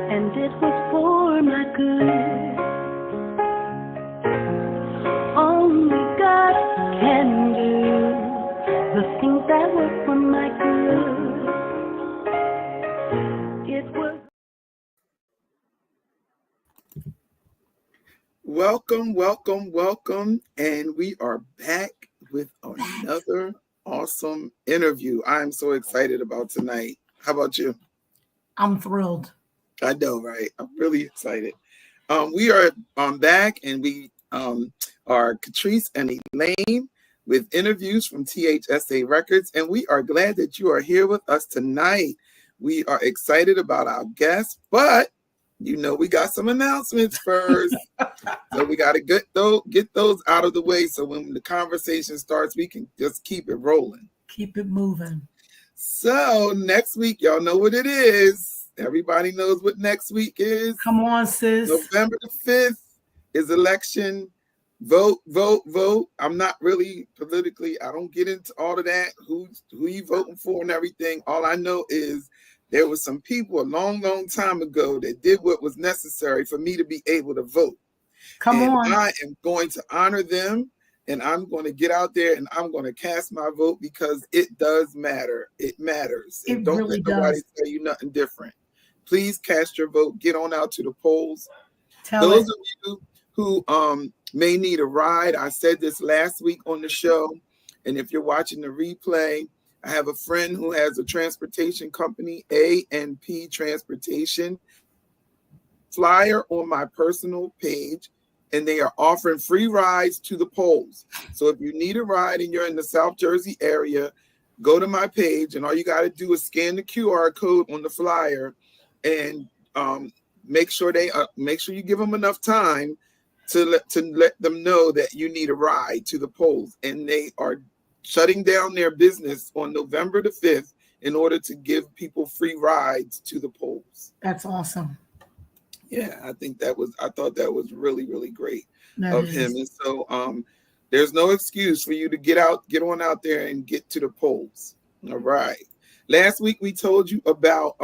And it was for my good. Only God can do the things that work for my good. It was. Welcome. And we are back with another awesome interview. I'm so excited about tonight. How about you? I'm thrilled. I know, right? I'm really excited. We are back, and we are Katrice and Elaine with interviews from T.H.S.A. Records, and we are glad that you are here with us tonight. We are excited about our guests, but you know we got some announcements first. So we got to get those out of the way so when the conversation starts, we can just keep it rolling. Keep it moving. So next week, y'all know what it is. Everybody knows what next week is. Come on, sis. November the 5th is election. Vote. I'm not really politically, I don't get into all of that, who you voting for and everything. All I know is there was some people a long time ago that did what was necessary for me to be able to vote. Come on. I am going to honor them, and I'm going to get out there and I'm going to cast my vote because it does matter. It matters. It and don't really let nobody does. tell you nothing different. Please cast your vote. Get on out to the polls. Those of you who may need a ride, I said this last week on the show, and if you're watching the replay, I have a friend who has a transportation company, A&P Transportation. Flyer on my personal page, and they are offering free rides to the polls. So if you need a ride and you're in the South Jersey area, go to my page, and all you got to do is scan the QR code on the flyer, and make sure you give them enough time to let them know that you need a ride to the polls. And they are shutting down their business on November the 5th in order to give people free rides to the polls. That's awesome. Yeah, I thought that was really, really great That him. And so there's no excuse for you to get on out there and get to the polls. All right. Last week we told you about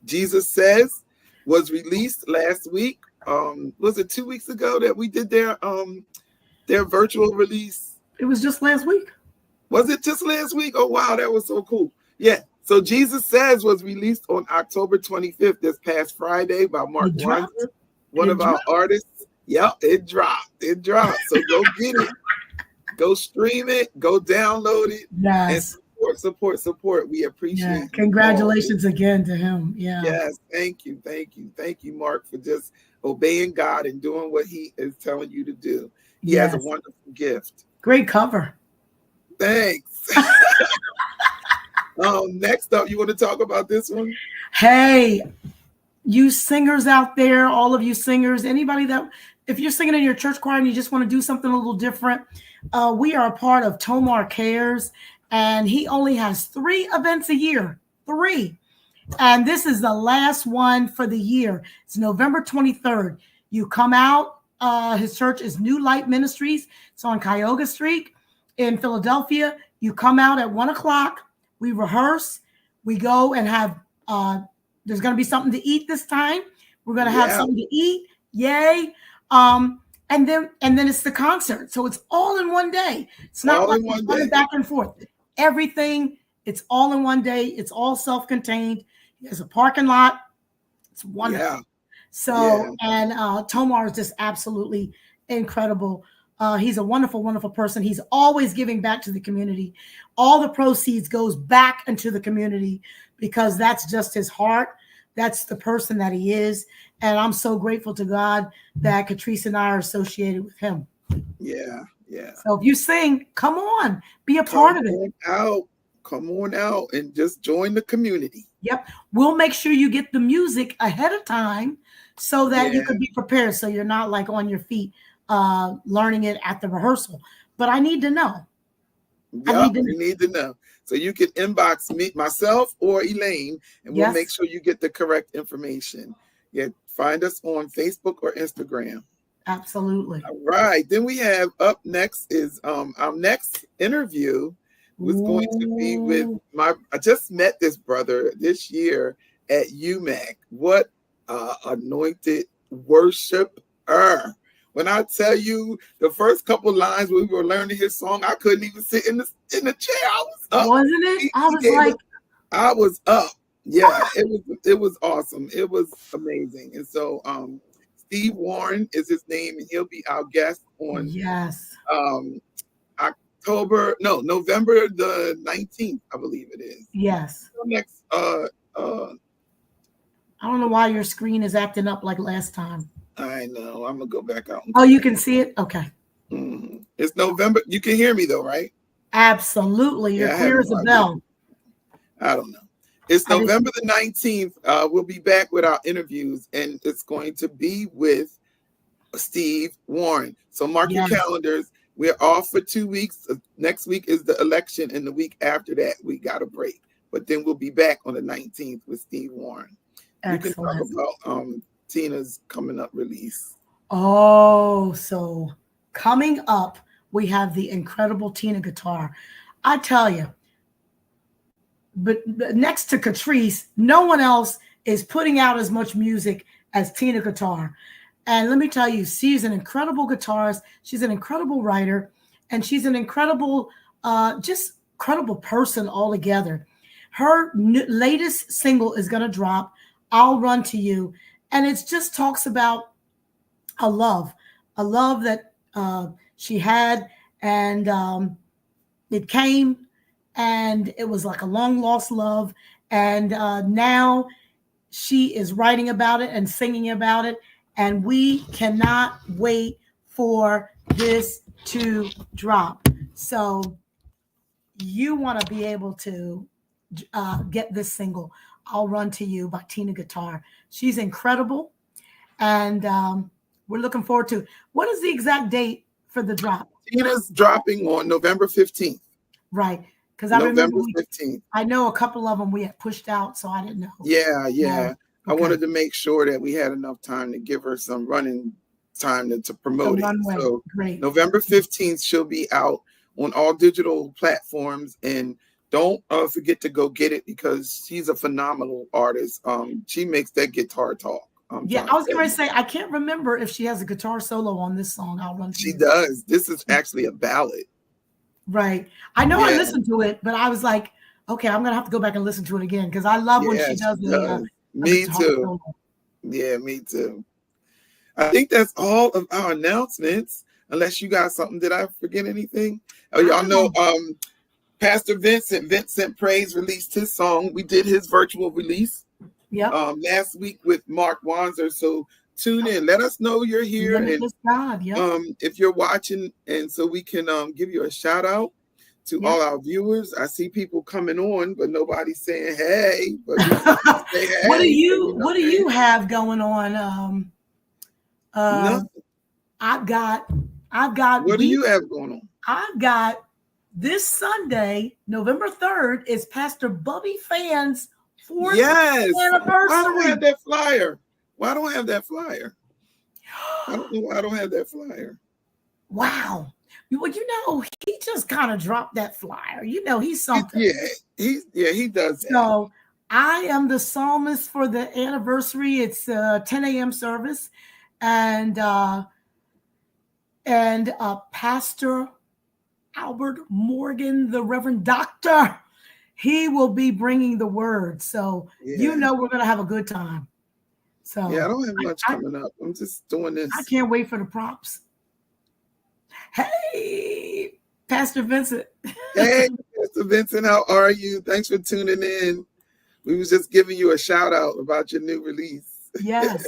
Jesus Says was released last week. Was it 2 weeks ago that we did their virtual release? It was just last week. Was it just last week? Oh wow, that was so cool. Yeah. So Jesus Says was released on October 25th, this past Friday, by Mark Weiser, one of our artists. Yep, it dropped. So go get it. Go stream it. Go download it. Yes. And support. We appreciate it. Congratulations again to him. Yeah. Yes. Thank you, Mark, for just obeying God and doing what he is telling you to do. He has a wonderful gift. Great cover. Thanks. Next up, you want to talk about this one? Hey, you singers out there, all of you singers, anybody that, if you're singing in your church choir and you just want to do something a little different, we are a part of Tomar Cares, and he only has 3 events a year. 3. And this is the last one for the year. It's November 23rd. You come out. His church is New Light Ministries. It's on Cuyahoga Street in Philadelphia. You come out at 1:00. We rehearse. We go and have, there's going to be something to eat this time. We're going to have something to eat. Yay. And then it's the concert. So it's all in one day. It's not like running back and forth. Everything, it's all in one day. It's all self-contained. There's a parking lot. It's wonderful. Yeah. So, and Tomar is just absolutely incredible. He's a wonderful, wonderful person. He's always giving back to the community. All the proceeds goes back into the community because that's just his heart. That's the person that he is. And I'm so grateful to God that Katrice and I are associated with him. Yeah. So if you sing, come on, be a part of it. Come on out and just join the community. Yep. We'll make sure you get the music ahead of time so that you can be prepared. So you're not like on your feet learning it at the rehearsal. But I need to know. You need to know. So you can inbox me, myself, or Elaine, and we'll make sure you get the correct information. Yeah, find us on Facebook or Instagram. Absolutely. All right. Then we have up next is our next interview was going to be with I just met this brother this year at UMAC. What anointed worshiper. When I tell you the first couple lines we were learning his song, I couldn't even sit in the chair. I was up. Wasn't it? I was up. Yeah, it was awesome. It was amazing. And so Steve Warren is his name, and he'll be our guest on November the 19th, I believe it is. Yes. Next I don't know why your screen is acting up like last time. I know. I'm gonna go back out. Oh, you can see it? Okay. Mm-hmm. It's November. You can hear me though, right? Absolutely. You're clear as a bell. I don't know. It's November the 19th. We'll be back with our interviews, and it's going to be with Steve Warren. So mark your calendars. We're off for 2 weeks. Next week is the election, and the week after that, we got a break. But then we'll be back on the 19th with Steve Warren. Excellent. We can talk about Tina's coming up release. Oh, so coming up, we have the incredible Tina guitar. I tell you, but next to Katrice, no one else is putting out as much music as Tina guitar. And let me tell you, she's an incredible guitarist. She's an incredible writer, and she's an incredible, just incredible person altogether. Her latest single is going to drop, I'll Run to You. And it just talks about a love that she had, and it came, and it was like a long lost love. And now she is writing about it and singing about it. And we cannot wait for this to drop. So you want to be able to get this single, I'll Run to You by Tina Guitar. She's incredible. And we're looking forward to, what is the exact date for the drop? Tina's dropping on November 15th. Right. Because I remember November 15th. I know a couple of them we had pushed out, so I didn't know. Yeah. Okay. I wanted to make sure that we had enough time to give her some running time to promote it. So great. November 15th, she'll be out on all digital platforms, and don't forget to go get it because she's a phenomenal artist. She makes that guitar talk. Yeah, I was going to say, I can't remember if she has a guitar solo on this song. I'll run. She does. This is actually a ballad. Right. I know I listened to it, but I was like, okay, I'm going to have to go back and listen to it again because I love when she does the Me too. solo. Yeah, me too. I think that's all of our announcements. Unless you got something, did I forget anything? Oh, y'all know Pastor Vincent Praise released his song. We did his virtual release last week with Mark Wanzer. So tune in. Let us know you're here. And if you're watching, and so we can give you a shout out to all our viewers. I see people coming on, but nobody's saying hey. But say hey. What do you have going on? Nothing. I've got. What do you have going on? I've got this Sunday, November 3rd, is Pastor Bubby Fan's 4th anniversary. Why don't I have that flyer? Why don't I have that flyer? I don't know why I don't have that flyer. Wow. Well, he just kind of dropped that flyer. He's something. He does that. So I am the psalmist for the anniversary. It's a 10 a.m. service. And Pastor Albert Morgan, the Reverend Doctor, he will be bringing the word. So we're going to have a good time. So I don't have much coming up. I'm just doing this. I can't wait for the props. Hey, Pastor Vincent. Hey, Pastor Vincent, how are you? Thanks for tuning in. We was just giving you a shout out about your new release. Yes.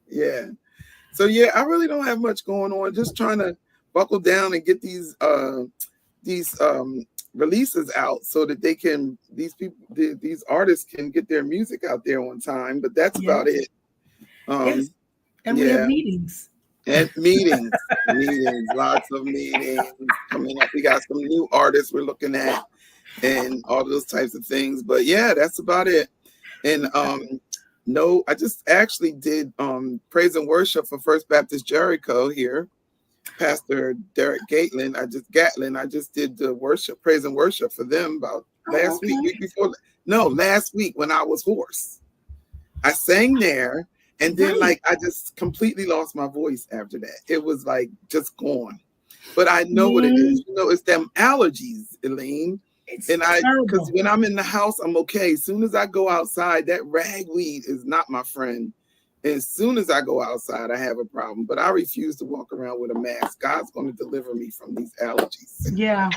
Yeah. So I really don't have much going on. Just trying to buckle down and get these releases out so that these artists can get their music out there on time. But that's about it. And we have meetings. And meetings, lots of meetings coming up. We got some new artists we're looking at and all those types of things. But that's about it. And I just actually did praise and worship for First Baptist Jericho here. Pastor Derek Gatlin. I just did the praise and worship for them about last week when I was hoarse. I sang there. And then I just completely lost my voice after that. It was like just gone. But I know what it is. It's them allergies, Elaine. Because when I'm in the house, I'm okay. As soon as I go outside, that ragweed is not my friend. And as soon as I go outside, I have a problem. But I refuse to walk around with a mask. God's going to deliver me from these allergies. Yeah.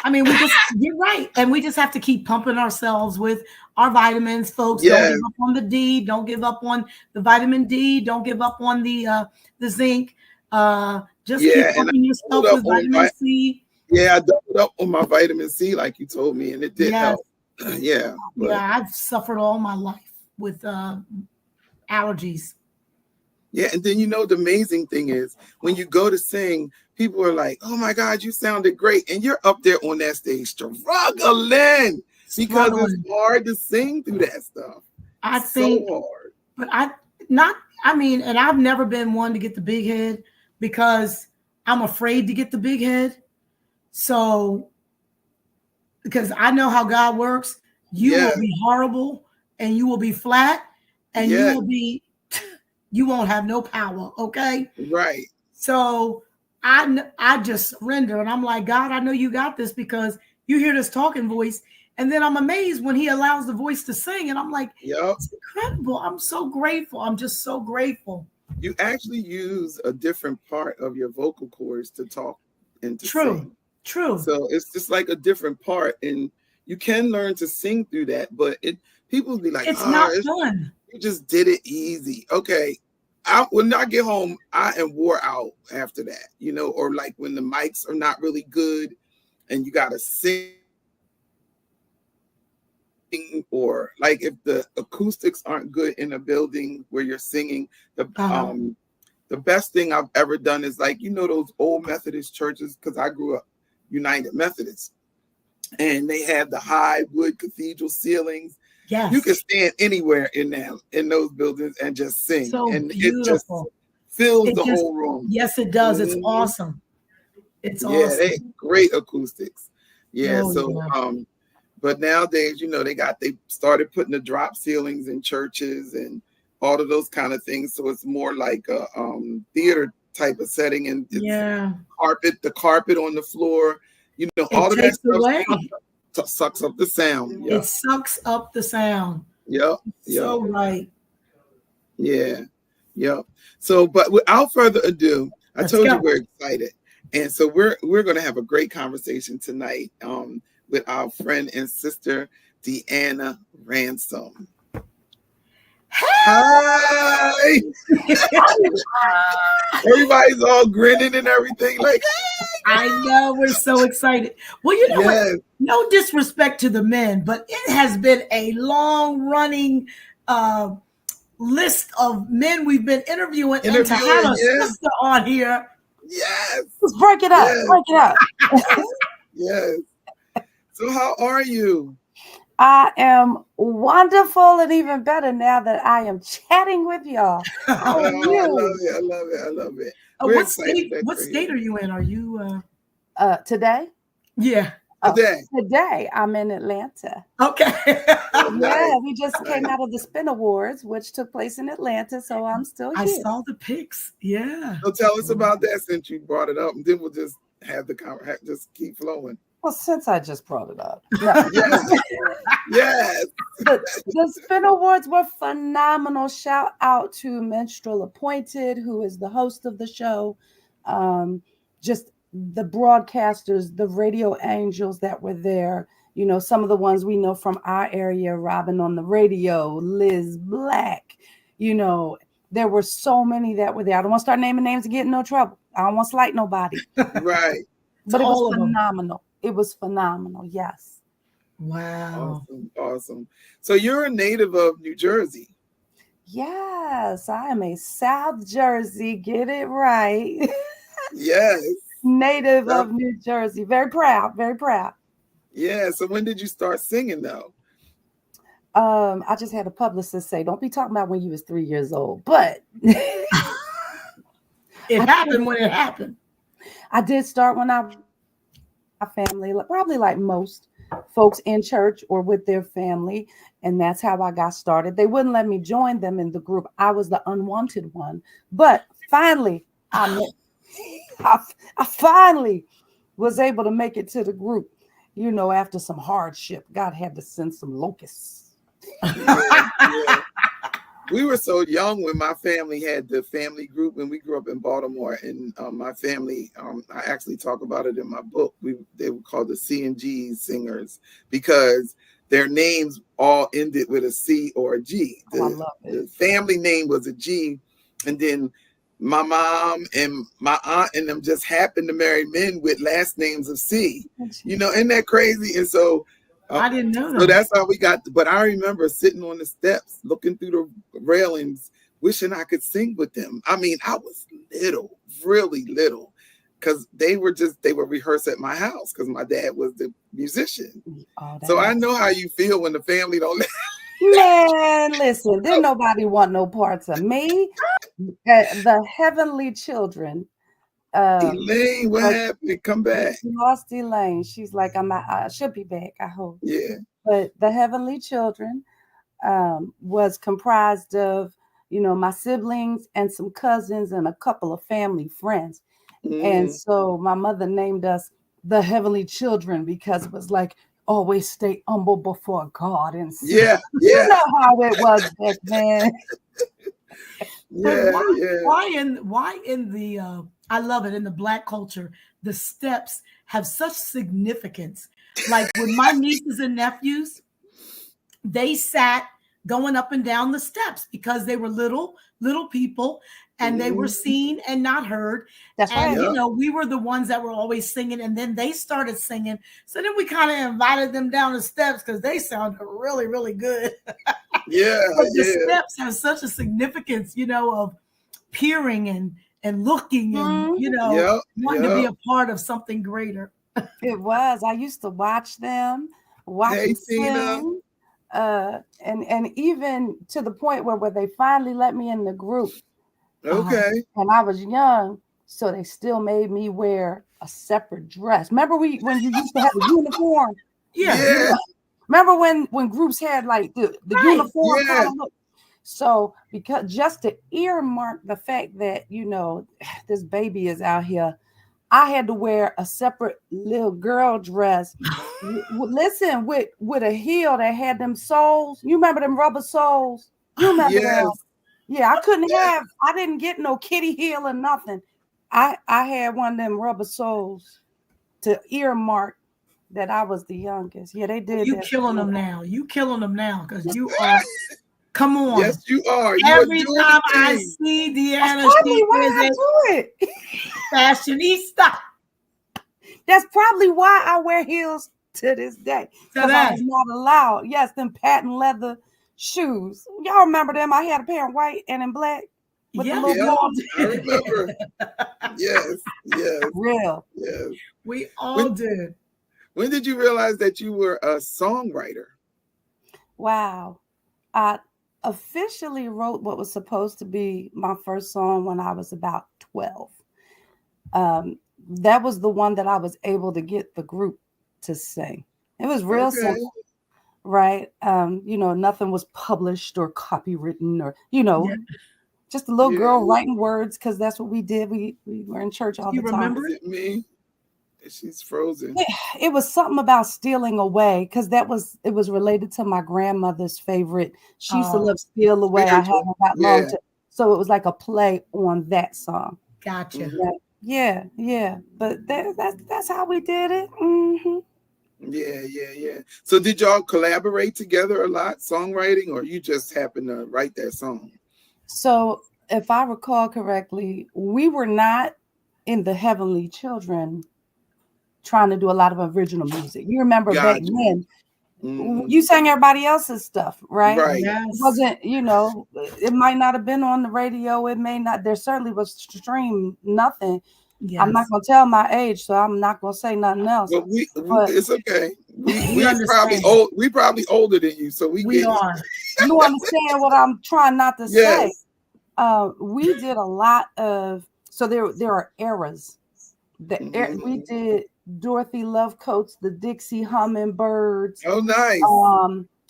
I mean, you're right. And we just have to keep pumping ourselves with our vitamins, folks. Don't give up on the D. Don't give up on the vitamin D. Don't give up on the zinc. Just keep pumping yourself with vitamin C. Yeah, I doubled up on my vitamin C like you told me, and it did help. I've suffered all my life with allergies. Yeah, and then the amazing thing is when you go to sing, people are like, "Oh my God, you sounded great," and you're up there on that stage struggling because it's hard to sing through that stuff. I think so hard, but and I've never been one to get the big head because I'm afraid to get the big head. So, because I know how God works, you will be horrible and you will be flat and you won't have no power. Okay. Right. So I just surrender and I'm like, God, I know you got this because you hear this talking voice. And then I'm amazed when he allows the voice to sing. And I'm like, it's incredible. I'm so grateful. I'm just so grateful. You actually use a different part of your vocal cords to talk and to sing. True. So it's just like a different part. And you can learn to sing through that. But people will be like, it's not fun. You just did it easy. Okay. When I get home, I am wore out after that, or like when the mics are not really good and you got to sing. Or like if the acoustics aren't good in a building where you're singing, the best thing I've ever done is like those old Methodist churches, because I grew up United Methodist, and they have the high wood cathedral ceilings. Yes. You can stand anywhere in those buildings and just sing, So and beautiful. it just fills the whole room. Yes, it does. It's Mhm. awesome. It's Yeah, awesome. they great acoustics. Yeah, Oh, so yeah. but nowadays, they started putting the drop ceilings in churches and all of those kind of things. So it's more like a theater type of setting, and it's the carpet on the floor. All of that takes stuff away. sucks up the sound. Yep. It sucks up the sound. Yep. So right. Yeah. Yep. So, but without further ado, Let's told go. you we're excited, and so we're going to have a great conversation tonight with our friend and sister Deanna Ransom. Hi. Everybody's all grinning and everything. Like, I know, we're so excited. Well, you know what? No disrespect to the men, but it has been a long-running list of men we've been interviewing, and to have a sister on here. Yes. Let's break it up. Break it up. Yes. So how are you? I am wonderful, and even better now that I am chatting with y'all. How are you? I love it. What state are you in? Are you today? Yeah. Today I'm in Atlanta. Okay. Yeah, we just came out of the Spin Awards, which took place in Atlanta, so I'm still here. I saw the pics. Yeah. So tell us about that since you brought it up, and then we'll just have the just keep flowing. Well, since I just brought it up. No. Yes. The Spin Awards were phenomenal. Shout out to Minstrel Appointed, who is the host of the show. Just the broadcasters, the radio angels that were there. Some of the ones we know from our area, Robin on the Radio, Liz Black. There were so many that were there. I don't want to start naming names and get in no trouble. I don't want to slight nobody. Right. But it was phenomenal. It was phenomenal. Yes. Wow. Awesome. So you're a native of New Jersey. Yes, I am a South Jersey. Get it right. Yes. Native of New Jersey. Very proud. Very proud. Yeah. So when did you start singing though? I just had a publicist say, don't be talking about when you was 3 years old, but it happened when it happened. I did start when my family, probably like most folks in church or with their family. And that's how I got started. They wouldn't let me join them in the group. I was the unwanted one. But finally, I finally was able to make it to the group, after some hardship. God had to send some locusts. Yeah. We were so young when my family had the family group, when we grew up in Baltimore, and my family, I actually talk about it in my book. They were called the C&G singers because their names all ended with a C or a G. I love it. The family name was a G, and then my mom and my aunt and them just happened to marry men with last names of C. Isn't that crazy? And so I didn't know that. So that's how we got. But I remember sitting on the steps, looking through the railings, wishing I could sing with them. I mean, I was little, really little, because they would rehearse at my house because my dad was the musician. So I know how you feel when the family don't. Man, listen, didn't nobody want no parts of me. The Heavenly Children. Elaine, what happened? Come back. We lost Elaine. She's like, I should be back, I hope. Yeah. But the Heavenly Children was comprised of, my siblings and some cousins and a couple of family friends. And so my mother named us the Heavenly Children because it was like, always stay humble before God. And yeah. You know how it was back then. Why in the I love it, in the Black culture, the steps have such significance. Like with my nieces and nephews, they sat going up and down the steps because they were little people and they were seen and not heard. That's right. We were the ones that were always singing, and then they started singing. So then we kind of invited them down the steps because they sounded really, really good. Yeah. But the steps have such a significance, of peering and looking and, wanting to be a part of something greater. It was. I used to watch them, watch Hey, them Tina. sing, and even to the point where they finally let me in the group. Okay. And I was young, so they still made me wear a separate dress. Remember when you used to have a uniform? Yeah. Yeah. Remember when groups had like the Right. uniform Yeah. kind of look? So because just to earmark the fact that this baby is out here, I had to wear a separate little girl dress. Listen, with a heel that had them soles. You remember them rubber soles? You remember them? Yes. Yeah, I didn't get no kitty heel or nothing. I had one of them rubber soles to earmark that I was the youngest. Yeah, they did You that. killing them now. You killing them now because you are. Come on. Yes, you are. You are Every doing time the I thing. see That's Deanna, probably she why is I a do it. fashionista. That's probably why I wear heels to this day. Because I was not allowed. Yes, them patent leather shoes. Y'all remember them? I had a pair in white and in black with the Yes, little Yeah, ball. I remember. Yes, yes, Real. yes. we all did. When did you realize that you were a songwriter? Wow. I officially wrote what was supposed to be my first song when I was about 12. That was the one that I was able to get the group to sing. It was real Okay. simple, right? Nothing was published or copywritten or, just a little girl writing words because that's what we did. We were in church all You the time. remember Is it me? She's frozen. It was something about stealing away because it was related to my grandmother's favorite. She used to love Steal Away. I haven't got long to, so it was like a play on that song. Gotcha. Yeah. But that's how we did it. Mm-hmm. Yeah. So did y'all collaborate together a lot, songwriting, or you just happened to write that song? So if I recall correctly, we were not in the Heavenly Children trying to do a lot of original music. You remember back then, you sang everybody else's stuff, right? Right. Yes. It wasn't, it might not have been on the radio. It may not, there certainly was stream nothing. Yes. I'm not going to tell my age, so I'm not going to say nothing else. But it's okay. We understand. We probably older than you, so we are. You understand what I'm trying not to say? We did a lot of, so there are eras. We did Dorothy Lovecoats, the Dixie Hummingbirds. Oh, nice.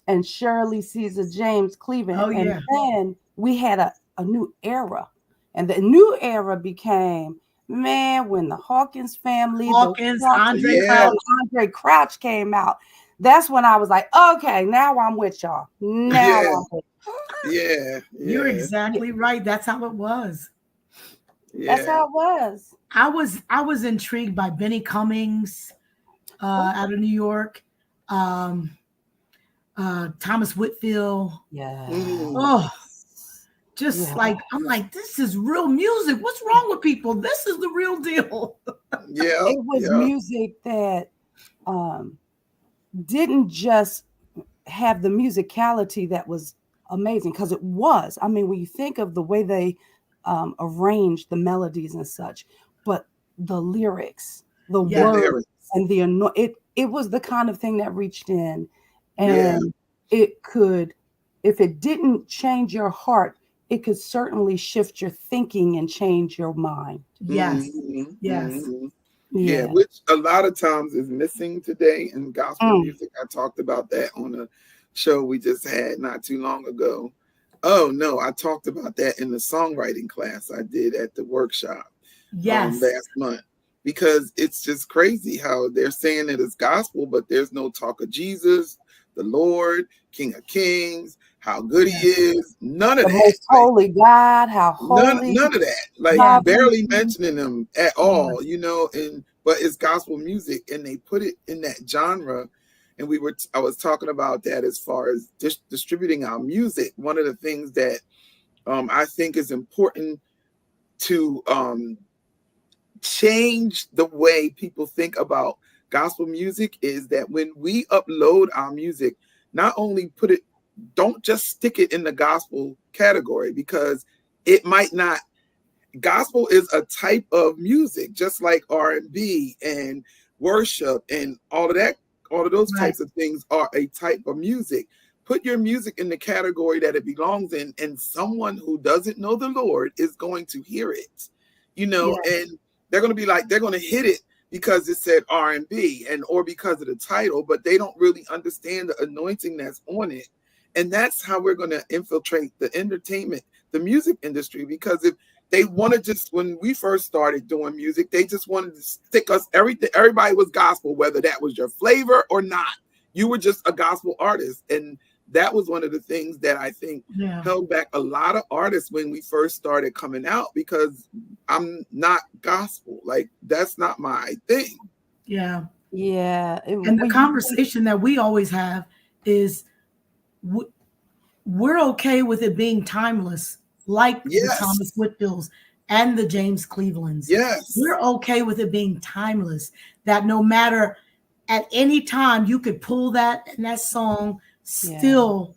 And Shirley Caesar James Cleveland. Oh, yeah. And then we had a new era. And the new era became, when the Hawkins family, Andre Crouch came out. That's when I was like, okay, now I'm with y'all. Yeah. You're exactly right. That's how it was. That's how it was. I was intrigued by Benny Cummings out of New York. Thomas Whitfield. Yeah. Oh, like I'm like, this is real music. What's wrong with people? This is the real deal. Yeah. It was music that didn't just have the musicality that was amazing, because it was. I mean, when you think of the way they arranged the melodies and such, but the lyrics, the words, and it was the kind of thing that reached in, and it could, if it didn't change your heart, it could certainly shift your thinking and change your mind. Yes. Yeah, which a lot of times is missing today in gospel music. I talked about that on a show we just had not too long ago. Oh no, I talked about that in the songwriting class I did at the workshop last month, because it's just crazy how they're saying it is gospel, but there's no talk of Jesus, the Lord, King of Kings, how good he is. None of that. Most holy God, how holy. None of that. Like barely mentioning them at all, but it's gospel music, and they put it in that genre. And I was talking about that as far as distributing our music. One of the things that I think is important to change the way people think about gospel music is that when we upload our music, not only don't just stick it in the gospel category, because it might not. Gospel is a type of music, just like R&B and worship and all of those Right. types of things are a type of music. Put your music in the category that it belongs in, and someone who doesn't know the Lord is going to hear it, and they're going to be like, they're going to hit it because it said R&B or because of the title, but they don't really understand the anointing that's on it. And that's how we're going to infiltrate the entertainment, the music industry, because if they wanted just, when we first started doing music, they just wanted to stick us everything. Everybody was gospel, whether that was your flavor or not. You were just a gospel artist. And that was one of the things that I think held back a lot of artists when we first started coming out, because I'm not gospel. Like, that's not my thing. Yeah. Yeah. And the conversation that we always have is we're okay with it being timeless, like the Thomas Whitfields and the James Clevelands. Yes. We're okay with it being timeless, that no matter at any time you could pull that, and that song still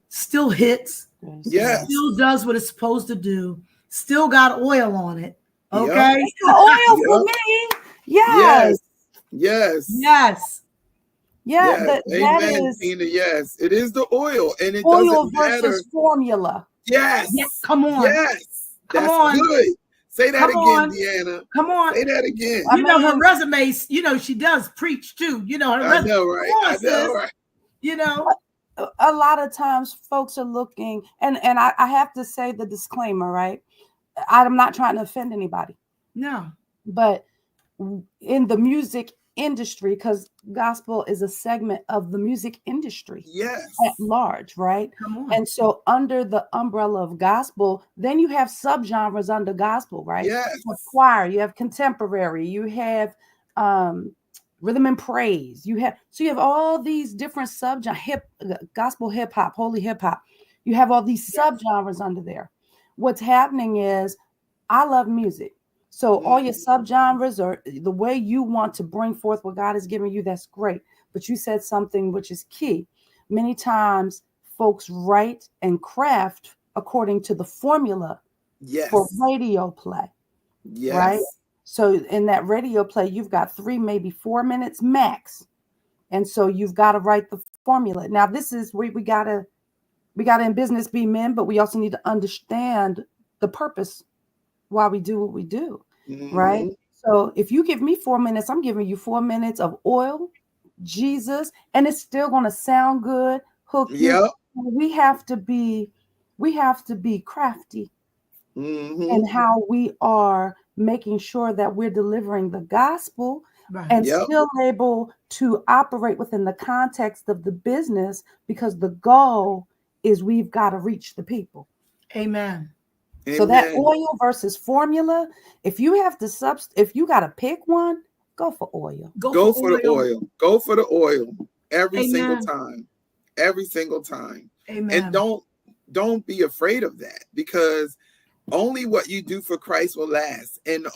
hits, still does what it's supposed to do, still got oil on it. Okay. Yep. Oil for me. Yes. Yeah, Amen, that is, Tina. Yes, it is the oil, and it oil doesn't matter. versus formula. Yes. Come on. Yes. That's good. Say that again, Deanna. Come on. Say that again. Her resume, she does preach too. Her resume. I know, right? A lot of times folks are looking, and I have to say the disclaimer, right? I'm not trying to offend anybody. No. But in the music industry, because gospel is a segment of the music industry at large, right? And so under the umbrella of gospel, then you have subgenres under gospel, right? You have choir, you have contemporary, you have rhythm and praise, you have all these different subgenres, gospel hip hop, holy hip hop. You have all these subgenres under there. What's happening is, I love music. So all your subgenres, or the way you want to bring forth what God has given you, that's great. But you said something which is key. Many times folks write and craft according to the formula for radio play, right? So in that radio play, you've got 3, maybe 4 minutes max. And so you've got to write the formula. Now, this is where we gotta in business be men, but we also need to understand the purpose why we do what we do, right? So if you give me 4 minutes, I'm giving you 4 minutes of oil, Jesus, and it's still going to sound good, hook you. We have to be crafty in how we are making sure that we're delivering the gospel and still able to operate within the context of the business, because the goal is we've got to reach the people. Amen. So that oil versus formula, if you have to if you got to pick one, go for oil. Go for the oil. Go for the oil every single time. Every single time. Amen. And don't be afraid of that, because only what you do for Christ will last. And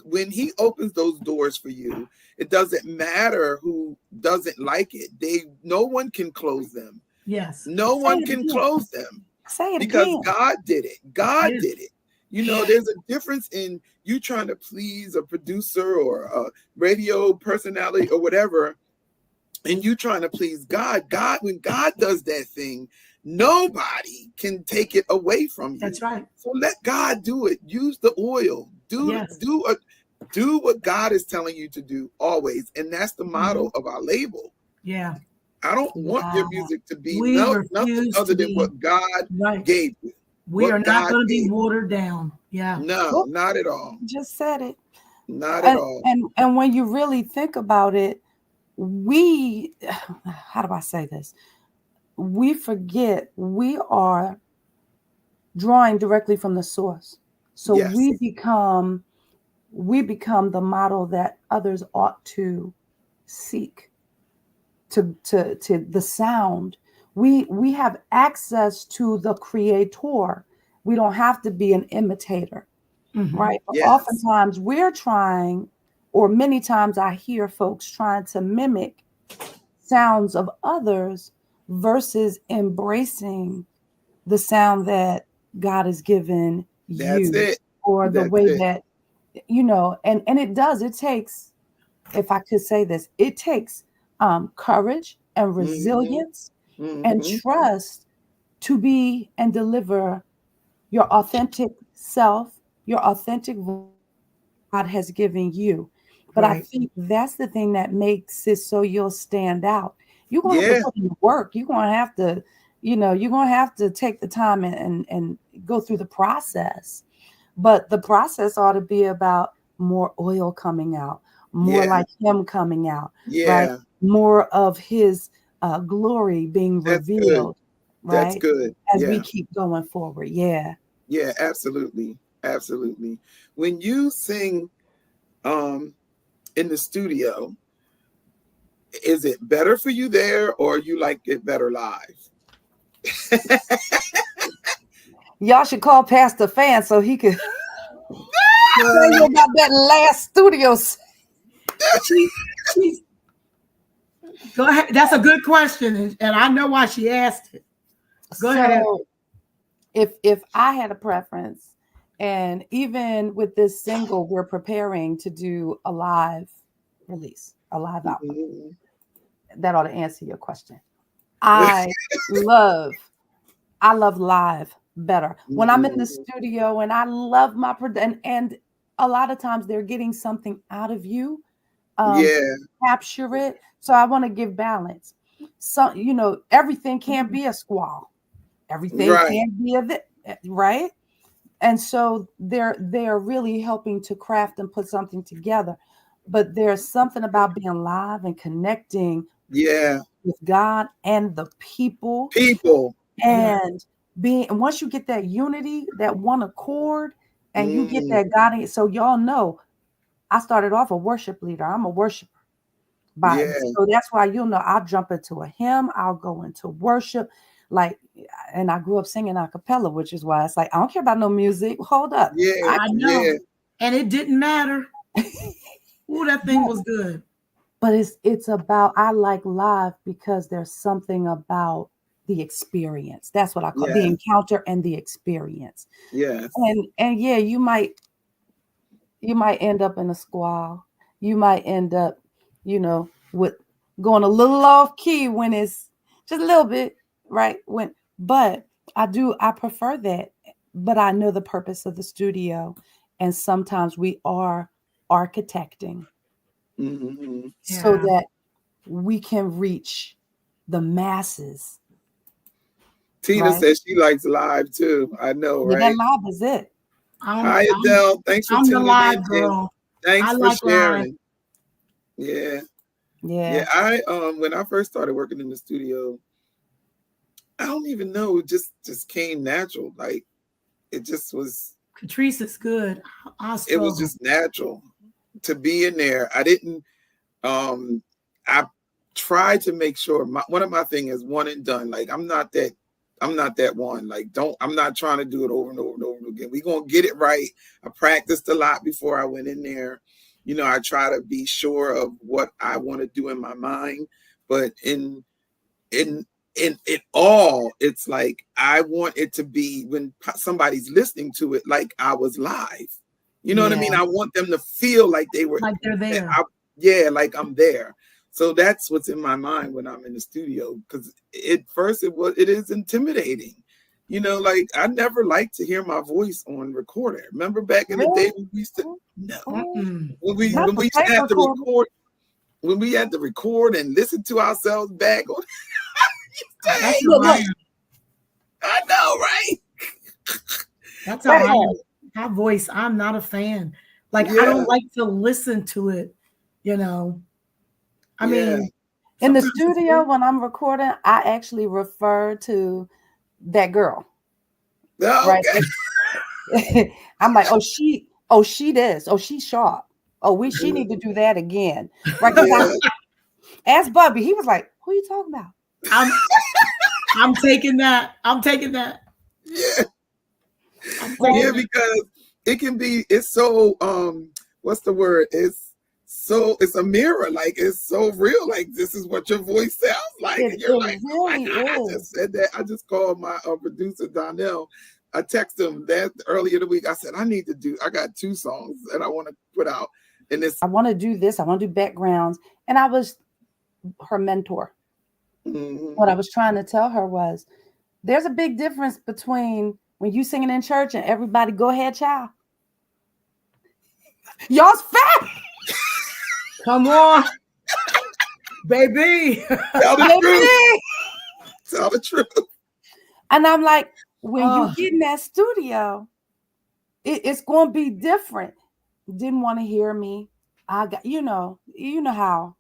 when he opens those doors for you, it doesn't matter who doesn't like it. No one can close them. Yes. No one can close them. Say it because again. God did it. God did it. There's a difference in you trying to please a producer or a radio personality or whatever, and you trying to please God. When God does that thing, nobody can take it away from you. That's right. So let God do it. Use the oil. Do what God is telling you to do always, and that's the motto of our label. Yeah. I don't want your music to be nothing other than what God gave you. We are not going to be watered down. Yeah. No, not at all. Just said it. Not at all. And when you really think about it, how do I say this? We forget we are drawing directly from the source. So we become the model that others ought to seek. To the sound, we have access to the creator. We don't have to be an imitator, right? But oftentimes we're trying, or many times I hear folks trying to mimic sounds of others versus embracing the sound that God has given you, or the way that and it takes if I could say this, it takes courage and Mm-hmm. resilience and Mm-hmm. trust to be and deliver your authentic self, your authentic voice God has given you. But I Right. think that's the thing that makes it so you'll stand out. You're gonna have to Yeah, put in the work. You're gonna have to, you're gonna have to take the time and go through the process. But the process ought to be about more oil coming out, more yeah, like him coming out, right? yeah. More of his glory being That's good. revealed, That's right? good. As we Yeah, keep going forward. Yeah. yeah, absolutely. Absolutely. When you sing um in the studio, is it better for you there or you like it better live? Y'all should call Pastor Fan so he could tell you Girl, about that last studio. she, she's go ahead. That's a good question, and I know why she asked it. Go ahead. So if I had a preference, and even with this single, we're preparing to do a live release, a live album. Mhm. That ought to answer your question. I love I love live better. When I'm in the Mhm. studio and I love my and a lot of times they're getting something out of you to Yeah, capture it. So I want to give balance. So, everything can't be a squall. Everything right. can't be right. And so they're really helping to craft and put something together. But there's something about being live and connecting Yeah. with God and the people People. Yeah. and and once you get that unity, that one accord, and you get Mm, that God, so y'all know I started off a worship leader. I'm a worshiper. But yeah. so that's why you'll know I'll jump into a hymn, I'll go into worship, like, and I grew up singing a cappella, which is why it's like I don't care about no music. Hold up. Yeah. I know. Yeah. And it didn't matter. Ooh, that thing was good. But it's about I like live because there's something about the experience. That's what I call the Yeah. encounter and the experience. Yes. And yeah, you might end up in a squall. You might end up, with going a little off key when it's just a little bit, right? But I prefer that. But I know the purpose of the studio. And sometimes we are architecting Hmm. so Yeah. that we can reach the masses, Tina right? says she likes live too. I know, Yeah, that right? live is it. I'm Hi, I'm Adele. Thanks for I'm the tuning in, live and girl. I thanks for like live. sharing. Yeah. Yeah. Yeah. When I first started working in the studio, I don't even know, it just came natural. Like it just was Katrice is good. I it was struggle. just natural to be in there. I didn't I tried to make sure one of my thing is one and done. Like I'm not that one. Like I'm not trying to do it over and over and over again. We're gonna get it right. I practiced a lot before I went in there. I try to be sure of what I want to do in my mind, but in in it all, it's like I want it to be when somebody's listening to it like I was live. You know what I Yeah. mean? I want them to feel like they were Like they're there. yeah, like I'm there. So that's what's in my mind when I'm in the studio, because it is intimidating. Like I never liked to hear my voice on recorder. Remember back in the day Really? when we used to no Mm-mm. when we Not when the we used to tape have to recorder. record when we had to record and listen to ourselves back on That's dang, how Look, I look, am. I know, right? That's how that I part. am. My voice, I'm not a fan. Like I Yeah, don't like to listen to it, you know. I yeah. mean, In the sometimes it's studio, good. when I'm recording, I actually refer to that girl, right? Okay. I'm like, oh she this, oh she sharp, she need to do that again, right? Because I Yeah, asked Bubby, he was like, who you talking about? I'm I'm taking that. I'm taking that. yeah, I'm Right? yeah. taking that. Because it's so what's the word? It's a mirror. Like it's so real. Like this is what your voice sounds like, It and you're it like, oh my really god, I is. just said that. I just called my producer Donnell. I texted him that earlier the week. I said I got 2 songs that I want to put out. And it's I want to do this. I want to do backgrounds. And I was her mentor. What I was trying to tell her was, there's a big difference between when you singing in church and everybody go ahead, child. Y'all's fat. Come on, baby. tell the truth. Tell the truth. And I'm like, when you get in that studio, it's going to be different. Didn't want to hear me. I got, you know how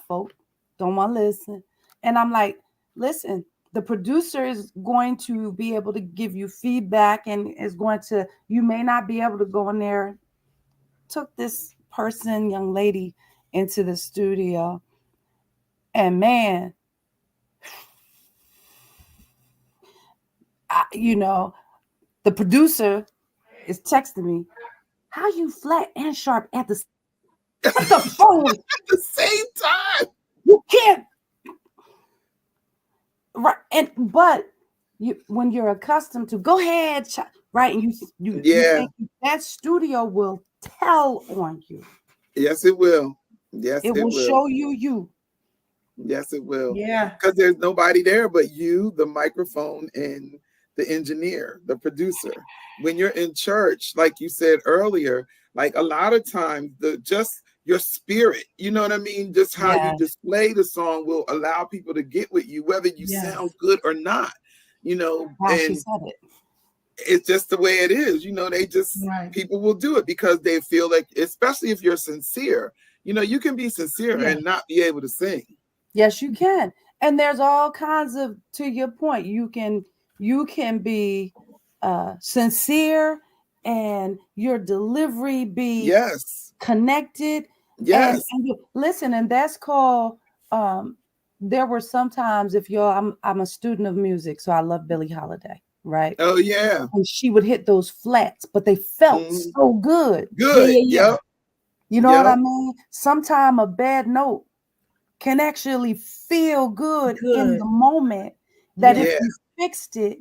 folk don't want to listen. And I'm like, listen, the producer is going to be able to give you feedback and is going to, you may not be able to go in there. Took this person, young lady, into the studio. And man, the producer is texting me, how you flat and sharp at the phone at the same time? You can't. Right. But when you're accustomed to go ahead, right? And you think that studio will tell on you. Yes, it will. Yes, it will show you. Yes, it will. Yeah. Because there's nobody there but you, the microphone, and the engineer, the producer. When you're in church, like you said earlier, like a lot of times just your spirit, you know what I mean? Just how you display the song will allow people to get with you, whether you sound good or not, you know. Wow, she said it. It's just the way it is, you know. They just people will do it because they feel like, especially if you're sincere, you know, you can be sincere and not be able to sing. Yes, you can. And there's all kinds of, to your point, you can be sincere and your delivery be connected. Yes. And listen, and that's called, there were sometimes, I'm a student of music, so I love Billie Holiday, right? Oh, yeah. And she would hit those flats, but they felt so good. Good. Yeah. You know what I mean? Sometimes a bad note can actually feel good in the moment, that if you fixed it,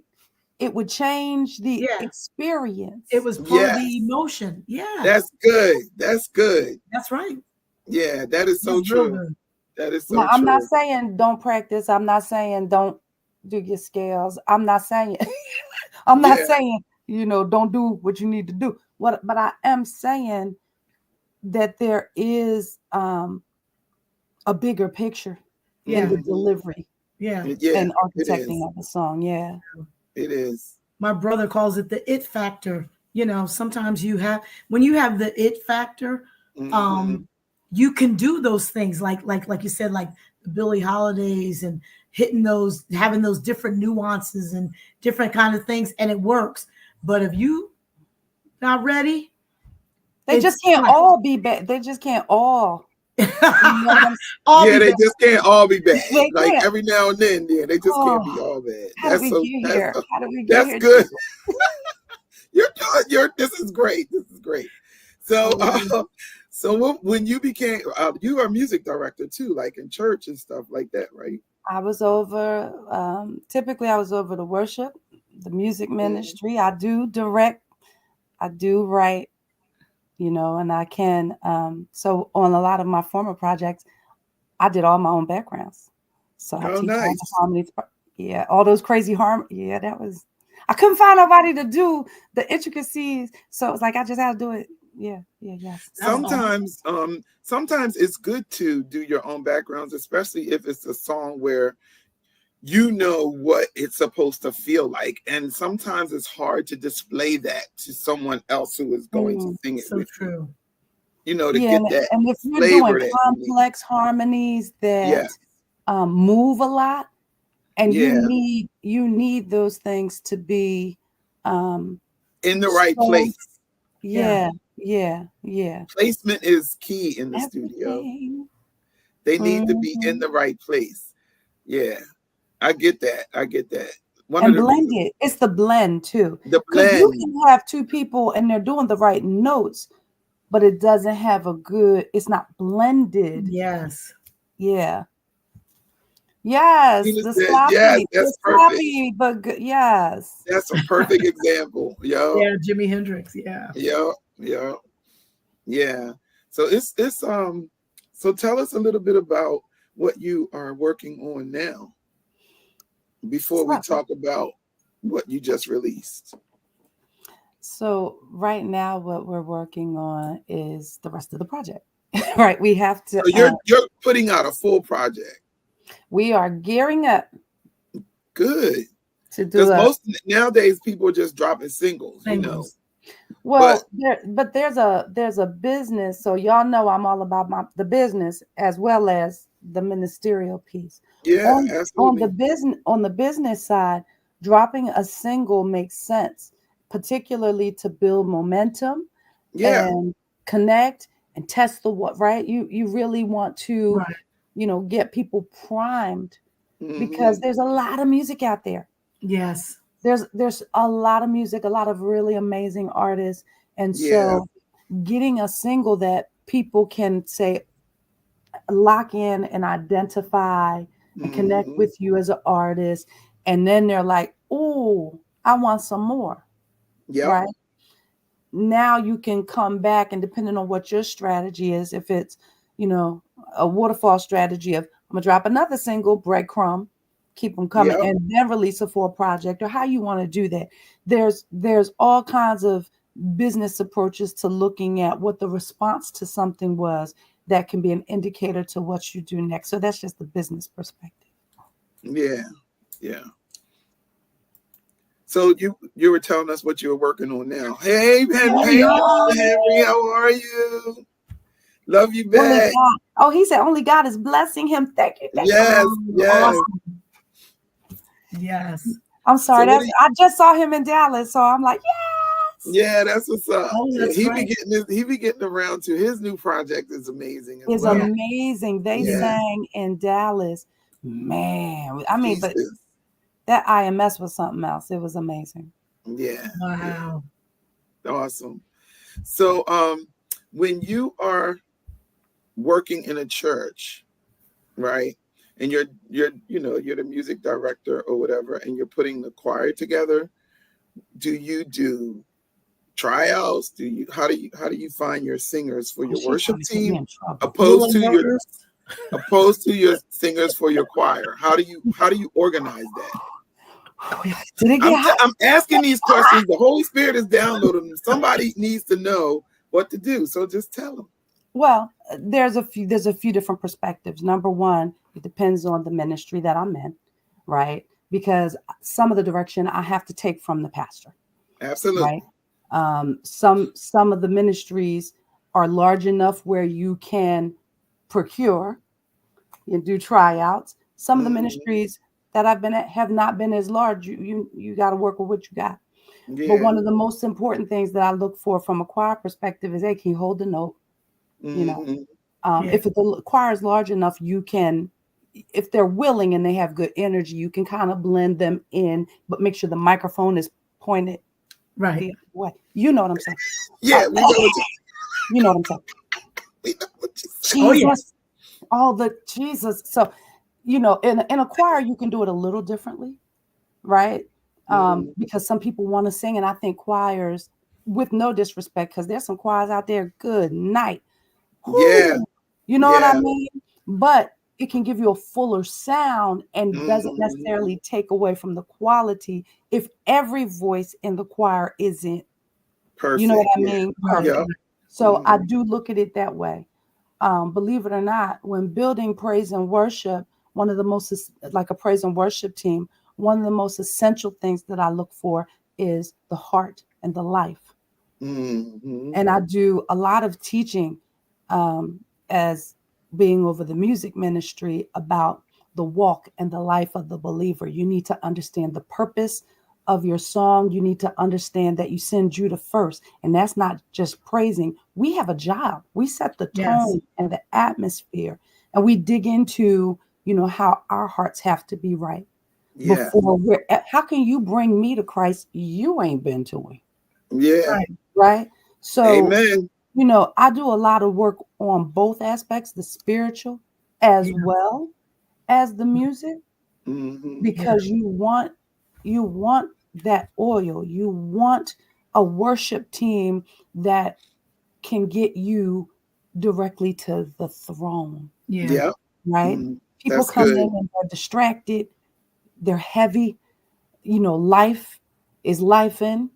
it would change the experience. It was part of the emotion. Yeah. That's good. That's good. That's right. Yeah, that is so true. That is so true. I'm not saying don't practice. I'm not saying don't do your scales. I'm not saying saying, don't do what you need to do. But I am saying that there is a bigger picture in the delivery. And architecting of the song. Yeah. It is. My brother calls it the it factor. You know, sometimes when you have the it factor, you can do those things like you said, like the Billie Holidays and having those different nuances and different kind of things, and it works. But if you not ready, they just can't all be bad. They just can't all. They just can't all be bad. Like every now and then, they just can't be all bad. How do we get here? That's good. This is great. This is great. So, so when you became, you are a music director too, like in church and stuff like that, right? I was over. Typically, I was over the worship, the music ministry. I do direct. I do write. And I can, so on a lot of my former projects, I did all my own backgrounds. So I teach all the harmonies. Yeah, all those crazy Yeah, I couldn't find nobody to do the intricacies. So it was like, I just had to do it. Yeah. Sometimes it's good to do your own backgrounds, especially if it's a song where you know what it's supposed to feel like. And sometimes it's hard to display that to someone else who is going to sing it with you. You know, to get that. And if you're doing complex harmonies that move a lot, and you need those things to be in the right place. Yeah. Placement is key in the studio. They need to be in the right place. Yeah. I get that. And blended. It's the blend too. The blend. You can have two people and they're doing the right notes, but it doesn't have it's not blended. Yes. Yeah. Yes. The sloppy. Yes, that's perfect. Sloppy, but good. Yes. That's a perfect example. Yeah, Jimi Hendrix. Yeah. Yeah. So it's so tell us a little bit about what you are working on now before we talk about what you just released. So right now, what we're working on is the rest of the project. Right, we have to. So you're putting out a full project. We are gearing up. Good. To do because nowadays people are just dropping singles. You know. Well, there's a business. So y'all know I'm all about the business as well as the ministerial piece. Yeah, absolutely. On the business side, dropping a single makes sense, particularly to build momentum and connect and test the what, right? You really want to, get people primed because there's a lot of music out there. Yes. There's a lot of music, a lot of really amazing artists. And so getting a single that people can say, lock in and identify and connect with you as an artist. And then they're like, oh, I want some more. Yeah. Right. Now you can come back, and depending on what your strategy is, if it's, a waterfall strategy of I'm gonna drop another single, breadcrumb, keep them coming, and then release a full project, or how you want to do that. There's all kinds of business approaches to looking at what the response to something was that can be an indicator to what you do next. So that's just the business perspective. Yeah. So you were telling us what you were working on now. Hey, Henry, how are you? Love you back. Oh, he said only God is blessing him. Thank you. Yes. Awesome. Yes. I'm sorry. I just saw him in Dallas, so I'm like, yes. Yeah, that's what's up. Oh, he be getting around too. His new project is amazing. It's amazing. They sang in Dallas. Man, I mean, but that IMS was something else. It was amazing. Yeah. Wow. Yeah. Awesome. So when you are working in a church, right? And you're the music director or whatever, and you're putting the choir together, do you do tryouts? How do you find your singers for your worship team opposed to your singers for your choir? How do you organize that? I'm asking these questions. The Holy Spirit is downloading them. Somebody needs to know what to do, so just tell them. Well, there's a few different perspectives. Number one, it depends on the ministry that I'm in, right? Because some of the direction I have to take from the pastor. Absolutely. Right. Some of the ministries are large enough where you can procure and do tryouts. Some of the ministries that I've been at have not been as large. You got to work with what you got. Yeah. But one of the most important things that I look for from a choir perspective is, hey, can you hold the note? If the choir is large enough, you can, if they're willing and they have good energy, you can kind of blend them in, but make sure the microphone is pointed right the way. You know what I'm saying? Yeah, we know what you know what I'm saying. We know what you're saying. Jesus, all the Jesus. So, in a choir, you can do it a little differently, right? Because some people want to sing, and I think choirs, with no disrespect, because there's some choirs out there, good night. Yeah. You know what I mean? But it can give you a fuller sound and doesn't necessarily take away from the quality if every voice in the choir isn't perfect. You know what I mean? Perfect. Yeah. So I do look at it that way. Believe it or not, when building praise and worship, one of the most, like a praise and worship team, one of the most essential things that I look for is the heart and the life. And I do a lot of teaching as being over the music ministry about the walk and the life of the believer. You need to understand the purpose of your song. You need to understand that you send Judah first. And that's not just praising. We have a job. We set the tone and the atmosphere. And we dig into, how our hearts have to be right. Yeah. How can you bring me to Christ? You ain't been to him. Yeah. Right. So, amen. I do a lot of work on both aspects, the spiritual as well as the music, because you want that oil. You want a worship team that can get you directly to the throne. Yeah. Yeah. Right? People That's come good. in and they're distracted, they're heavy, life is life in,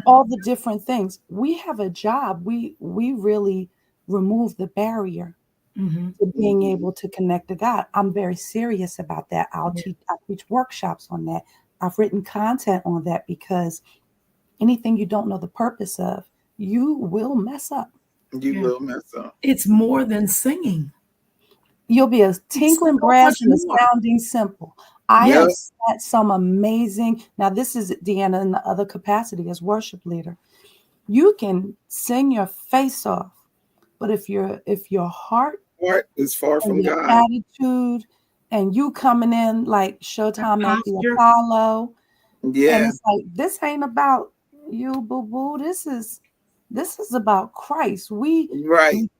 all the different things. We have a job. We really remove the barrier to being able to connect to God. I'm very serious about that. I teach workshops on that. I've written content on that because anything you don't know the purpose of, you will mess up. You will mess up. It's more than singing. You'll be a tinkling so brass much and a more. sounding cymbal. I have Yes. met some amazing. Now, this is Deanna in the other capacity as worship leader. You can sing your face off, but if your heart is far and from your God. attitude and you coming in like Showtime at the posture. Apollo, and Yeah. it's like, this ain't about you, boo boo. This is about Christ. Right.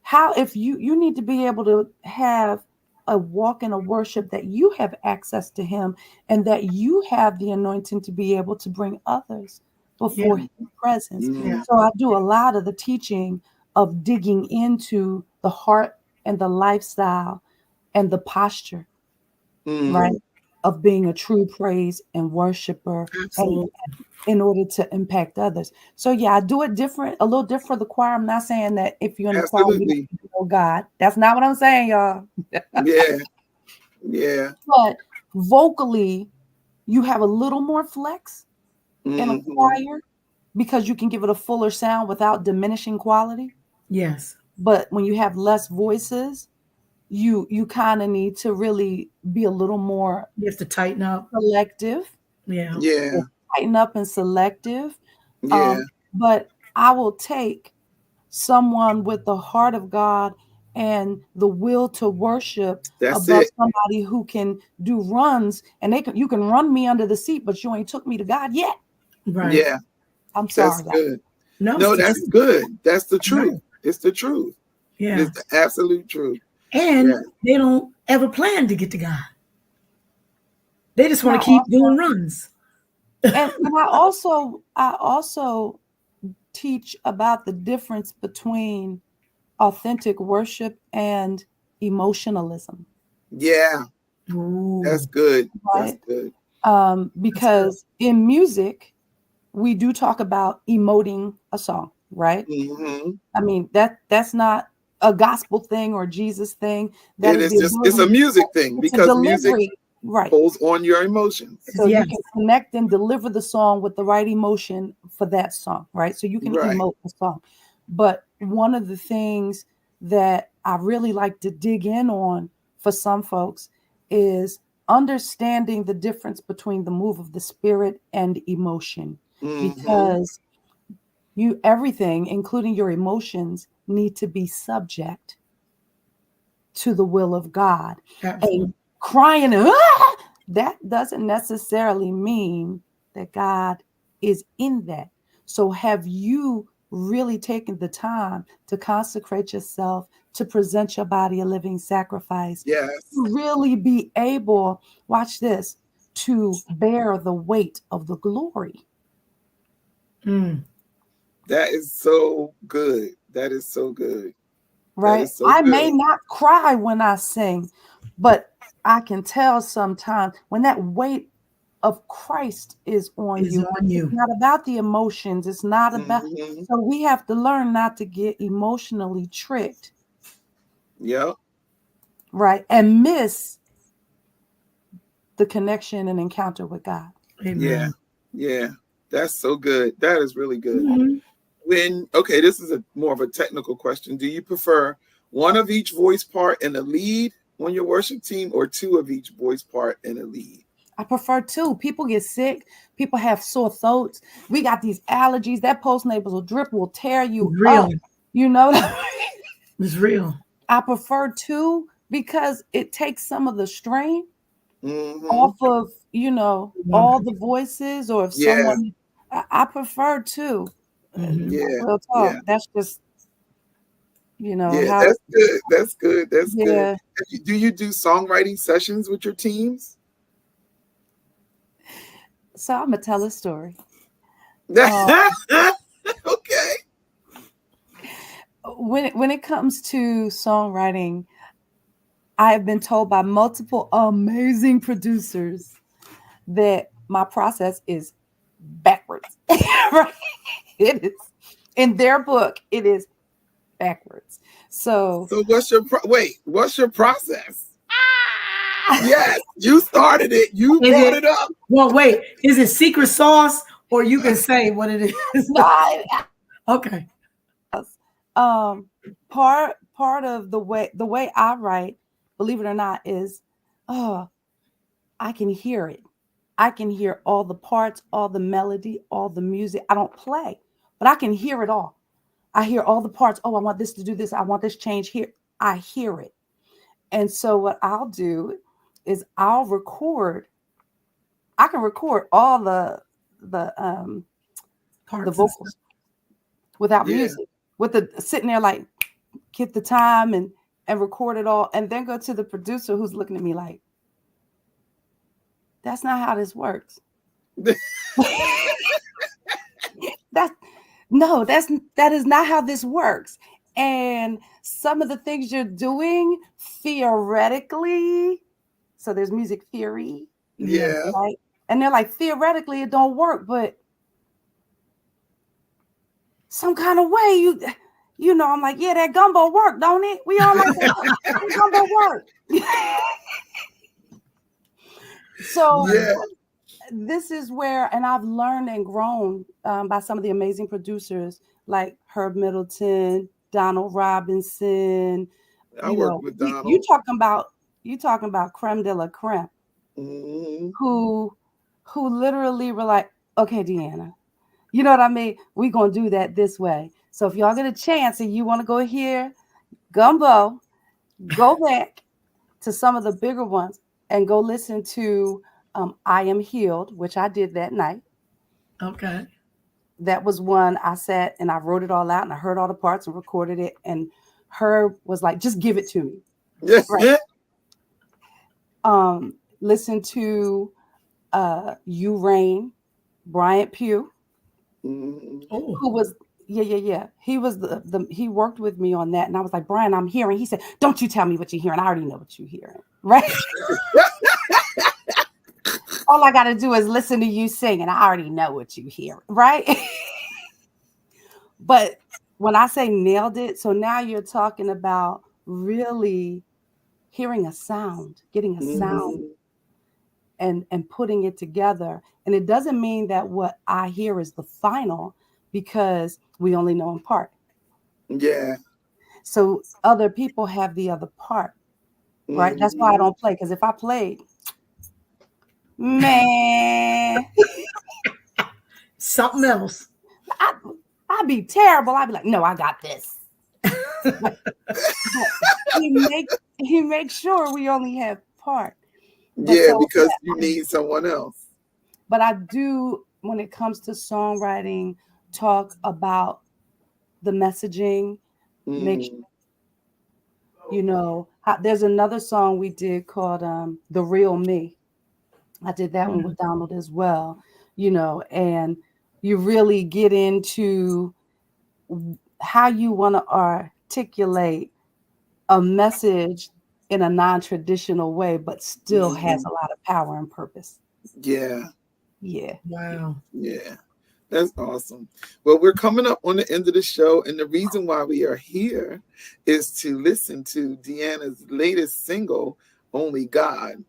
How if you need to be able to have a walk in a worship that you have access to him and that you have the anointing to be able to bring others before his presence. Mhm. So I do a lot of the teaching of digging into the heart and the lifestyle and the posture, right, of being a true praise and worshiper and Absolutely. in order to impact others. So yeah, I do it different, a little different for the choir. I'm not saying that if you're in the choir, you Absolutely. don't know God. That's not what I'm saying, y'all. Yeah. Yeah. But vocally, you have a little more flex in a choir because you can give it a fuller sound without diminishing quality. Yes. But when you have less voices, you kind of need to really be a little more You have to tighten up. selective. Yeah. Yeah. Tighten up and selective. Yeah. But I will take someone with the heart of God and the will to worship That's above it. somebody who can do runs, and you can run me under the seat, but you ain't took me to God yet. Right. Yeah. I'm That's sorry, guys. good. No, No, it's the that's truth. good. That's the truth. Right. It's the truth. Yeah. It's the absolute truth. And Yeah. they don't ever plan to get to God. They just want Now, to keep doing runs. and I also teach about the difference between authentic worship and emotionalism. Yeah. Ooh. That's good. That's Right? good. Because in music, we do talk about emoting a song, right? I mean, that's not a gospel thing or Jesus thing. That It is is the just, it's a ability, music thing it's a because music delivery, right? pulls on your emotions. So you Yes. can connect and deliver the song with the right emotion for that song, right? So you can Right. emote the song. But one of the things that I really like to dig in on for some folks is understanding the difference between the move of the spirit and emotion, because everything, including your emotions, need to be subject to the will of God. Absolutely. And crying, that doesn't necessarily mean that God is in that. So have you really taken the time to consecrate yourself, to present your body a living sacrifice, Yes. to really be able, watch this, to bear the weight of the glory? That is so good. That is so good. That Right? is so I good. may not cry when I sing, but I can tell sometimes when that weight of Christ is on Is you. on you. It's not about the emotions. It's not about. So we have to learn not to get emotionally tricked, Yep. right? And miss the connection and encounter with God. Amen. Yeah. Yeah. That's so good. That is really good. Mhm. Okay, this is more of a technical question. Do you prefer one of each voice part and a lead on your worship team, or two of each voice part and a lead? I prefer two. People get sick. People have sore throats. We got these allergies. That postnasal drip will tear you Real. up. You know what I mean? It's real. I prefer two because it takes some of the strain Mm-hmm. off of, all the voices, or if Yeah. someone, I prefer two. Yeah. Real talk. Yeah. That's just, Yeah. how, That's good. That's good. That's good. yeah. Do you do songwriting sessions with your teams? So I'm going to tell a story. Okay. when it comes to songwriting, I have been told by multiple amazing producers that my process is backwards. Right? It is. In their book, it is backwards. So what's your what's your process? Yes, you started it. You brought it up. Well, wait, is it secret sauce, or you can say what it is? Okay. Part of the way I write, believe it or not, is I can hear it. I can hear all the parts, all the melody, all the music. I don't play, but I can hear it all. I hear all the parts. Oh, I want this to do this. I want this change here. I hear it. And so what I'll do is I'll record. I can record all the vocals without music, with the sitting there like get the time and record it all, and then go to the producer who's looking at me like, that's not how this works. that is not how this works. And some of the things you're doing theoretically, so there's music theory, right? And they're like, theoretically it don't work, but some kind of way you know, I'm like, yeah, that gumbo work, don't it? We all like that gumbo work. So this is where, and I've learned and grown by some of the amazing producers like Herb Middleton, Donald Robinson. I work with Donald. You talking about creme de la creme, who literally were like, okay, Deanna, you know what I mean? We're gonna do that this way. So if y'all get a chance and you want to go hear gumbo, go back to some of the bigger ones and go listen to I Am Healed, which I did that night. Okay. That was one I sat and I wrote it all out and I heard all the parts and recorded it. And Herb was like, just give it to me. Yes. Right. Listen to You Rain, Bryant Pugh, who was he was he worked with me on that, and I was like, Brian, I'm hearing. He said, don't you tell me what you're hearing. I already know what you're hearing, right? All I got to do is listen to you sing, and I already know what you hear, right? But when I say nailed it, so now you're talking about really hearing a sound, getting a sound, and putting it together. And it doesn't mean that what I hear is the final, because we only know in part. Yeah. So other people have the other part, right? That's why I don't play, because if I played, man, something else, I'd be terrible. I'd be like, no, I got this. he makes sure we only have part. Because you need someone else. But I do, when it comes to songwriting, talk about the messaging. Make sure, you know, there's another song we did called The Real Me. I did that one with Donald as well, you know, and you really get into how you want to articulate a message in a non-traditional way, but still has a lot of power and purpose. Yeah. Wow. Yeah. That's awesome. Well, we're coming up on the end of the show, and the reason why we are here is to listen to Deanna's latest single, Only God.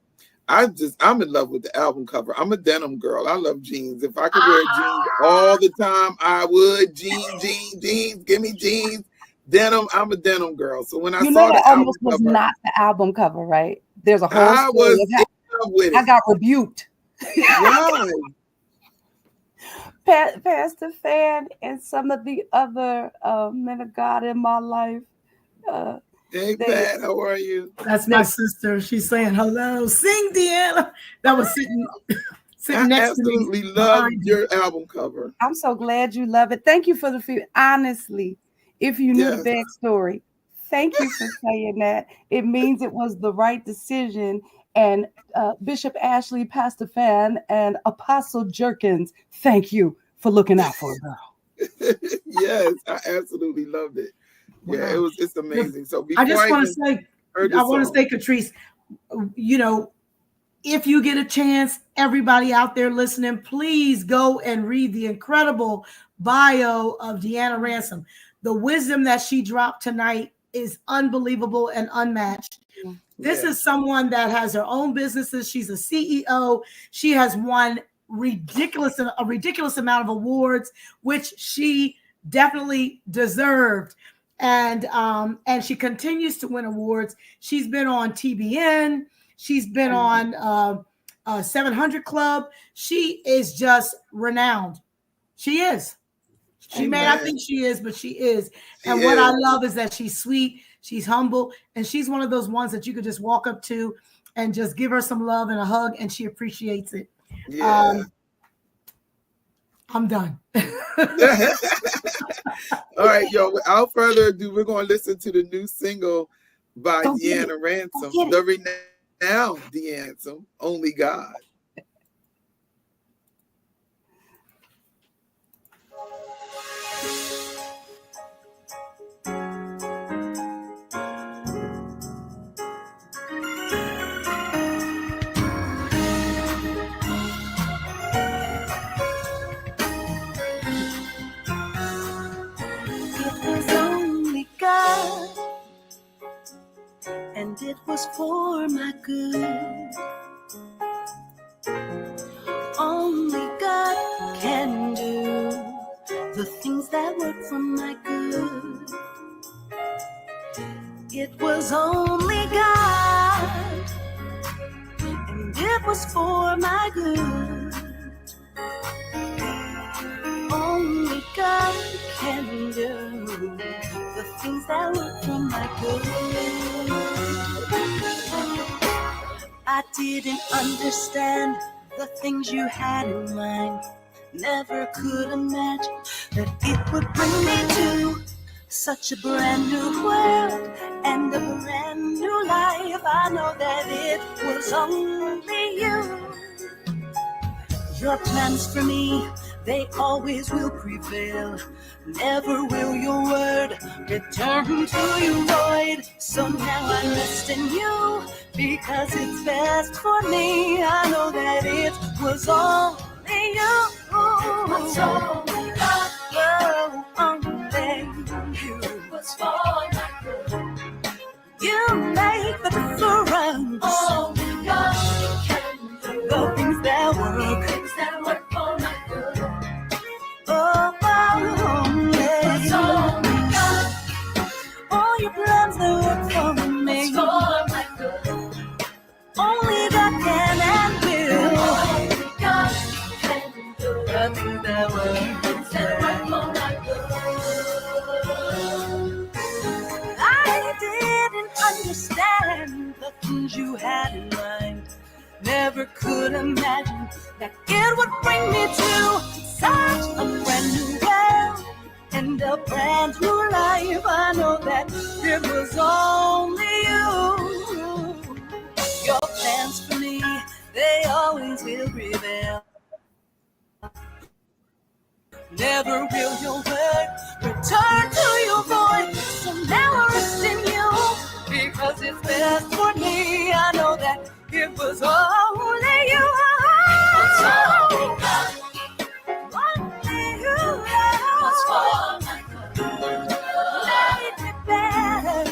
I'm in love with the album cover. I'm a denim girl. I love jeans. If I could wear jeans all the time, I would. Jeans. Give me jeans. Denim. I'm a denim girl. So when I saw the album almost was cover, not the album cover, right? There's a whole story. I got rebuked. Right. Pastor Fan and some of the other men of God in my life. Hey, Pat, how are you? That's my sister. She's saying hello. Sing, Deanna. That was sitting next to me. I absolutely love your album cover. I'm so glad you love it. Thank you for the feedback. Honestly, if you knew the backstory, thank you for saying that. It means it was the right decision. And Bishop Ashley, Pastor Fan, and Apostle Jerkins, thank you for looking out for a girl. Yes, I absolutely loved it. Wow. Yeah, it's amazing. So before I just want to say, Katrice, you know, if you get a chance, everybody out there listening, please go and read the incredible bio of Deanna Ransom. The wisdom that she dropped tonight is unbelievable and unmatched. This is someone that has her own businesses. She's a CEO. She has won a ridiculous amount of awards, which she definitely deserved. And she continues to win awards. She's been on TBN. She's been on 700 Club. She is just renowned. She is. She may not think she is, but she is. And what I love is that she's sweet, she's humble, and she's one of those ones that you could just walk up to and just give her some love and a hug, and she appreciates it. Yeah. I'm done. All right, y'all. Without further ado, we're going to listen to the new single by Deanna Ransom, the renowned Deanna Ransom, Only God. And it was for my good. Only God can do the things that work for my good. It was only God, and it was for my good. Only God can do the things that work for my good. I didn't understand the things you had in mind. Never could imagine that it would bring me to such a brand new world and a brand new life. I know that it was only you. Your plans for me, they always will prevail. Never will your word return to you void. So now I rest in you, because it's best for me. I know that it was only you. What's only God? Oh, only you. What's for my good? You make the difference. Only God can do the things that work. Things that work for my good. Oh, only. What's only God? All your plans that work for me. What's for my good? Only God can and will. Only God can do the things that work. Things that work for my good. I didn't understand the things you had in mind. Never could imagine that it would bring me to such a brand new world and a brand new life. I know that it was only you. Your plans for me, they always will prevail. Never will your word return to your void. So now I rest in you, because it's best for me. I know that it was only you. It's only God. Only you. What's for my good? Made me better.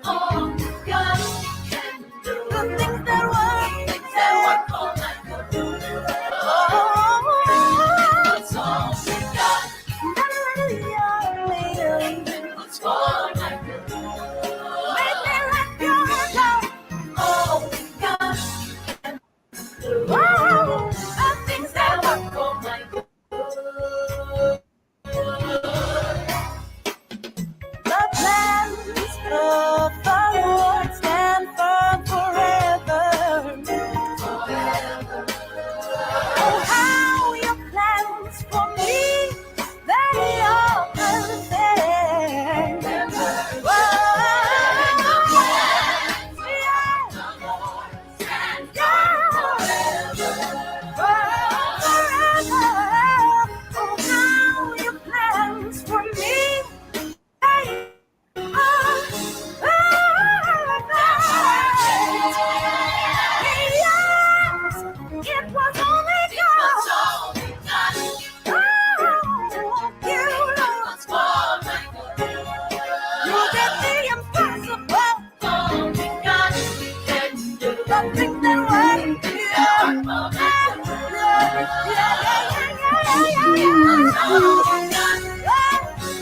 Only God can do the things that work. Things that work for my good. Oh, it's only God. What's for my good? Make me like your God. Only God can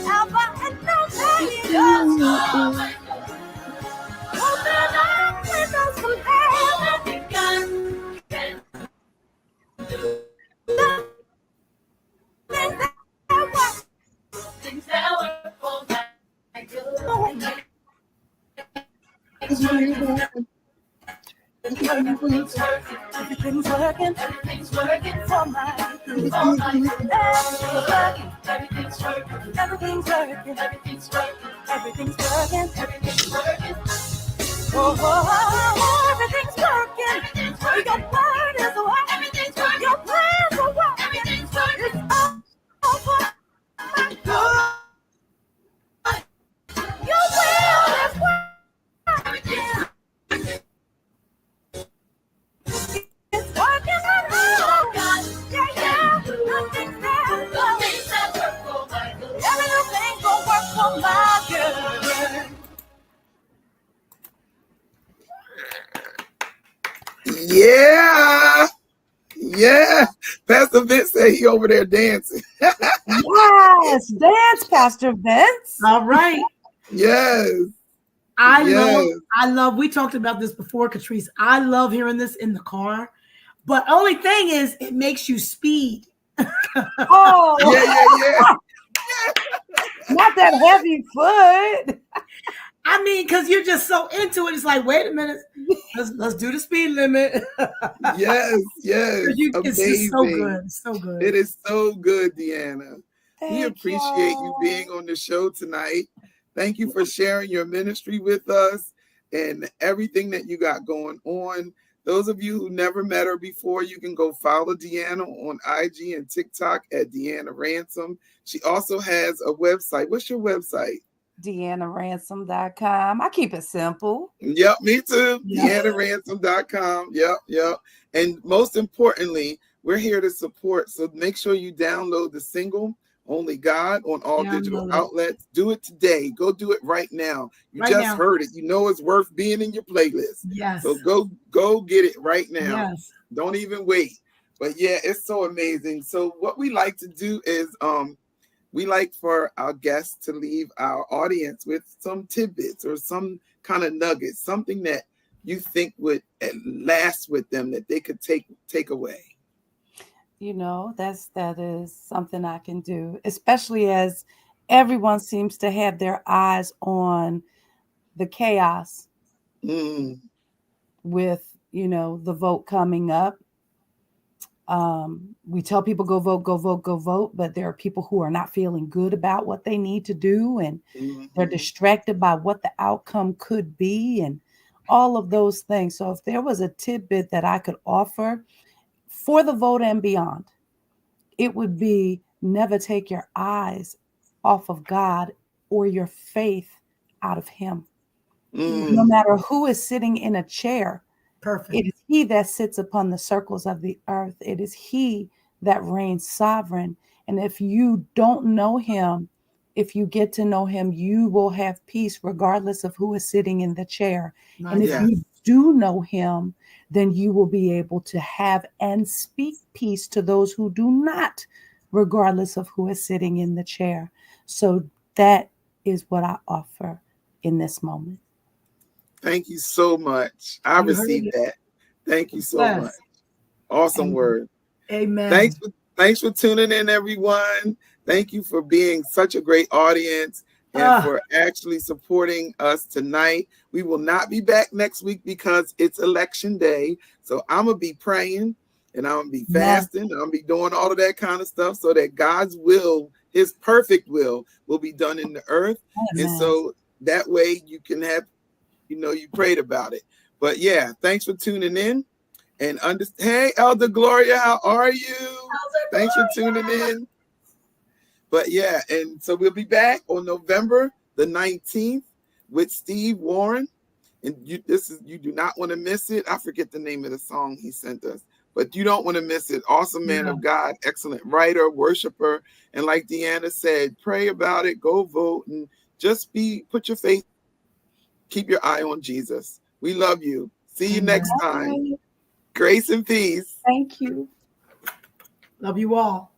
Alpha and Omega. Open up windows from heaven. Things that work for my good. Everything's working for my good. Everything's working. Everything's working. Oh, everything's working. Your word is working. Your plans are working. It's all for my good. Your will is working. It's working on me. Yeah. Nothing's there. Everything's gonna work for my good. Yeah. Pastor Vince said he over there dancing. Yes, dance, Pastor Vince. All right. Yes. I love, we talked about this before, Katrice. I love hearing this in the car. But only thing is, it makes you speed. Oh, Yeah. not that heavy foot. I mean, because you're just so into it. It's like, wait a minute. Let's do the speed limit. Yes. It's just so Amazing. good. So good. It is so good, Deanna. We Thank appreciate you y'all. being on the show tonight. Thank you for sharing your ministry with us and everything that you got going on. Those of you who never met her before, you can go follow Deanna on IG and TikTok at Deanna Ransom. She also has a website. What's your website? DeannaRansom.com. I keep it simple. Yep, me too. Yeah. DeannaRansom.com. Yep. And most importantly, we're here to support. So make sure you download the single Only God on all digital outlets. Do it today. Go do it right now. You just heard it. You know it's worth being in your playlist. Yes. So go get it right now. Yes. Don't even wait. But yeah, it's so amazing. So what we like to do is we like for our guests to leave our audience with some tidbits or some kind of nuggets, something that you think would last with them that they could take away. You know, that is something I can do, especially as everyone seems to have their eyes on the chaos with, the vote coming up. We tell people go vote, but there are people who are not feeling good about what they need to do, and they're distracted by what the outcome could be and all of those things. So if there was a tidbit that I could offer for the vote and beyond, it would be never take your eyes off of God or your faith out of him. No matter who is sitting in a chair, Perfect. It is he that sits upon the circles of the earth. It is he that reigns sovereign. And if you don't know him, if you get to know him, you will have peace regardless of who is sitting in the chair. Nice. And if you do know him, then you will be able to have and speak peace to those who do not, regardless of who is sitting in the chair. So that is what I offer in this moment. Thank you so much. I received that. Thank you so much. Awesome word. Amen. Thanks for tuning in, everyone. Thank you for being such a great audience and for actually supporting us tonight. We will not be back next week because it's election day. So I'm going to be praying and I'm going to be fasting. I'm going to be doing all of that kind of stuff so that God's will, his perfect will be done in the earth. Amen. And so that way you can have, you prayed about it. But yeah, thanks for tuning in. And hey, Elder Gloria, how are you? Thanks for tuning in. But yeah, and so we'll be back on November the 19th with Steve Warren. And you do not want to miss it. I forget the name of the song he sent us, but you don't want to miss it. Awesome man of God, excellent writer, worshiper. And like Deanna said, pray about it, go vote, and just put your faith, keep your eye on Jesus. We love you. See you next time. Grace and peace. Thank you. Love you all.